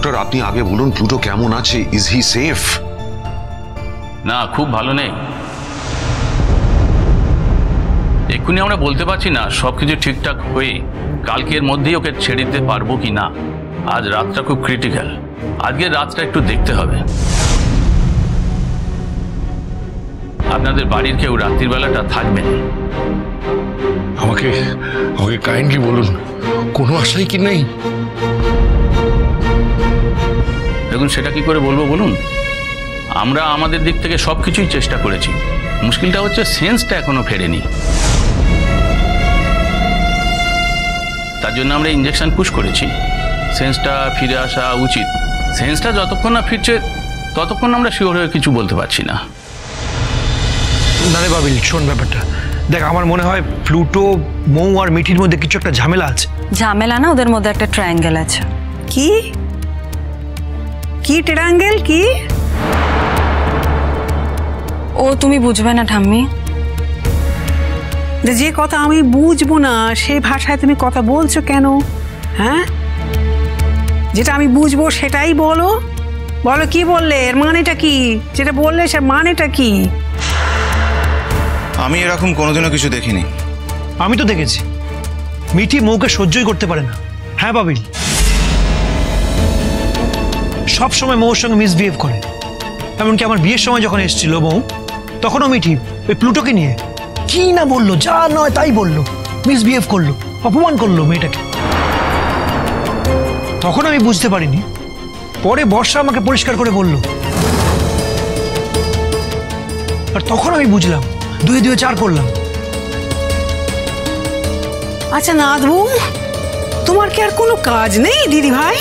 Doctor আপনি আগে বলুন প্লুটো কেমন আছে, ইজ হি সেফ? না, খুব ভালো নেই। এক্ষুনি আমরা বলতে পারছি না সবকিছু ঠিকঠাক হয়ে কালকের মধ্যেই ওকে ছেড়ে দিতে পারবো কি না। আজ রাতটা খুব ক্রিটিক্যাল, আজকের রাতটা একটু দেখতে হবে। আপনাদের বাড়ির কেউ রাত্রির বেলাটা থাকবেন? আমাকে কাইন্ডলি বলুন, কোনো আশাই কি নেই? দেখুন, সেটা কি করে বলবো বলুন, আমরা আমাদের দিক থেকে সবকিছুই চেষ্টা করেছি। মুশকিলটা হচ্ছে সেন্সটা এখনো ফেরেনি। তার জন্য আমরা ইঞ্জেকশন পুশ করেছি। সেন্সটা ফিরে আসা উচিত। সেন্সটা যতক্ষণ না ফিরছে ততক্ষণ আমরা শিওর হয়ে কিছু বলতে পারছি না। না রে বাবিল, শোন ব্যাপারটা দেখ, আমার মনে হয় প্লুটো, মৌ আর মিঠির মধ্যে কিছু একটা ঝামেলা আছে। ঝামেলা না, ওদের মধ্যে একটা ট্রায়াঙ্গেল আছে। কি কি ট্রায়াঙ্গেল? কি ও তুমি বুঝবে না ঠাম্মি। যে কথা আমি বুঝবো না সেই ভাষায় তুমি কথা বলছো কেন? হ্যাঁ, যেটা আমি বুঝবো সেটাই বলো। বলো কি বললে, এর মানেটা কি? যেটা বললে সে মানেটা কি? আমি এরকম কোনোদিনও কিছু দেখিনি। আমি তো দেখেছি, মিঠি মৌকে সহ্যই করতে পারে না। হ্যাঁ বাবিল, সব সময় মৌর সঙ্গে মিসবিহেভ করে। এমনকি আমার বিয়ের সময় যখন এসেছিল মৌ, তখনও মিঠি ওই প্লুটোকে নিয়ে কি না বললো, যা নয় তাই বললো, মিসবিহেভ করলো, অপমান করলো মেয়েটাকে। তখন আমি বুঝতে পারিনি, পরে বর্ষা আমাকে পরিষ্কার করে বলল, আর তখন আমি বুঝলাম, দুয়ে দুয়ে চার করলাম। আচ্ছা নাথবু, তোমার কি আর কোনো কাজ নেই দিদি ভাই?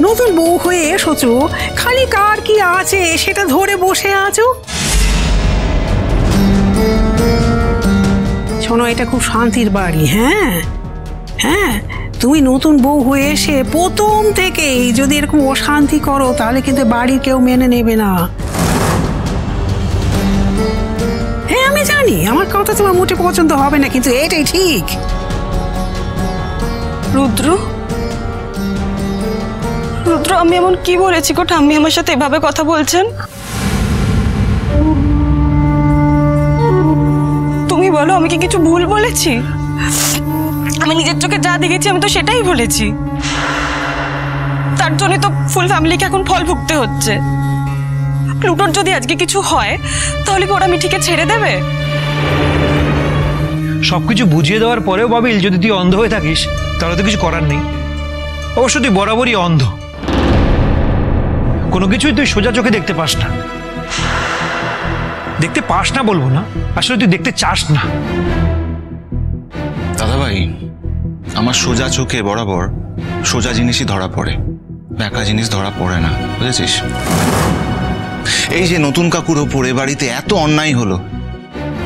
নতুন বউ হয়ে এসেছো, খালি কার কি আছে সেটা ধরে বসে আছো। শোনো, এটা খুব শান্তির বাড়ি। হ্যাঁ হ্যাঁ, তুমি নতুন বউ হয়ে এসে প্রথম থেকেই যদি এরকম অশান্তি করো তাহলে কিন্তু বাড়ির কেউ মেনে নেবে না। হ্যাঁ আমি জানি আমার কথা তোমার মোটে পছন্দ হবে না, কিন্তু এটাই ঠিক। রুদ্র, রুদ্র আমি এমন কি বলেছি গো ঠাম্মি আমার সাথে এভাবে কথা বলছেন? তুমি বলো, আমি কি কিছু ভুল বলেছি? আমি নিজের চোখে যা দেখেছি আমি তো সেটাই বলেছি। তার জন্য তো ফুল ফ্যামিলিকে এখন ফল ভুগতে হচ্ছে। প্লুটোর যদি আজকে কিছু হয় তাহলে কি ওরা মিঠিকে ছেড়ে দেবে? সবকিছু বুঝিয়ে দেওয়ার পরেও বাবিল, যদি তুই অন্ধ হয়ে থাকিস তাহলে তো কিছু করার নেই। অবশ্য তুই বরাবরই অন্ধ, কোনো কিছুই তুই সোজা চোখে দেখতে পাস না। দেখতে পাস না বলবো না, আসলে তুই দেখতে চাস না। দাদা ভাই, আমার সোজা চোখে বরাবর সোজা জিনিসই ধরা পড়ে, ব্যাকা জিনিস ধরা পড়ে না, বুঝেছিস? এই যে নতুন কাকুর ওপরে বাড়িতে এত অন্যায় হলো,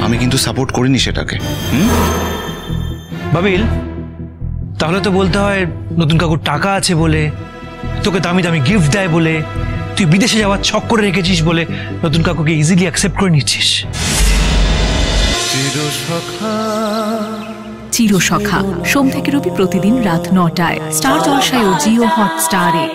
আমি কিন্তু সাপোর্ট করিনি সেটাকে। বাবিল, তাহলে তো বলতে হয় নতুন কাকুর টাকা আছে বলে, তোকে দামি দামি গিফট দেয় বলে, তুই বিদেশে যাওয়ার ছক করে রেখেছিস বলে নতুন কাকুকে ইজিলি অ্যাকসেপ্ট করে নিচ্ছিস। চিরসখা সোম থেকে রবি প্রতিদিন রাত ৯টায় স্টার জলসায় ও জিও হটস্টারে।